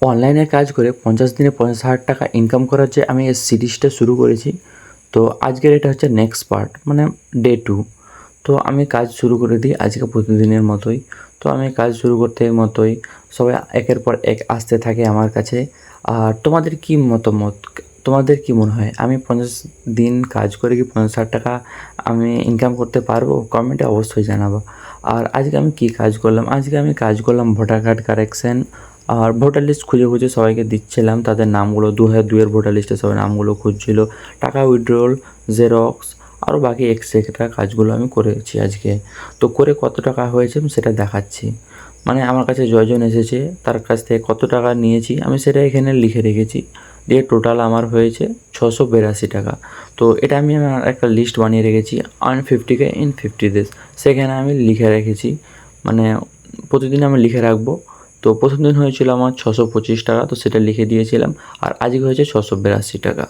অনলাইনে কাজ করে 50 দিনে 50,000 টাকা ইনকাম করার যে আমি এই সিরিজটা শুরু করেছি। তো আজকের এটা হচ্ছে নেক্সট পার্ট, মানে ডে 2। তো আমি কাজ শুরু করে দিই আজকে প্রতিদিনের মতোই। তো আমি কাজ শুরু করতে মতোই সবাই একের পর এক আসতে থাকে আমার কাছে। আর তোমাদের কি মতামত? তোমাদের কি মনে হয় আমি 50 দিন কাজ করে কি 50,000 টাকা আমি ইনকাম করতে পারবো? কমেন্টে অবশ্যই জানাবো। আর আজকে আমি কি কাজ করলাম? আজকে আমি কাজ করলাম ভোটার কার্ড কারেকশন। আর ভোটার লিস্ট খুঁজে খুঁজে সবাইকে দিচ্ছিলাম তাদের নামগুলো, 2002 এর ভোটার লিস্টে সবাই নামগুলো খুঁজছিল। টাকা উইথড্রল, জেরক্স, আরও বাকি এক্সট্রা কাজগুলো আমি করেছি আজকে। তো করে কত টাকা হয়েছে আমি সেটা দেখাচ্ছি। মানে আমার কাছে জয়জন এসেছে, তার কাছ থেকে কত টাকা নিয়েছি আমি সেটা এখানে লিখে রেখেছি। দিয়ে টোটাল আমার হয়েছে 682 টাকা। তো এটা আমি আমার একটা লিস্ট বানিয়ে রেখেছি, আর্ন 50K ইন 50 ডেজ। সেখানে আমি লিখে রেখেছি, মানে প্রতিদিন আমি লিখে রাখবো। তো প্রথম দিন হয়েছিল আমার 625 টাকা, তো সেটা লিখে দিয়েছিলাম। আর আজকে হয়েছে 682 টাকা।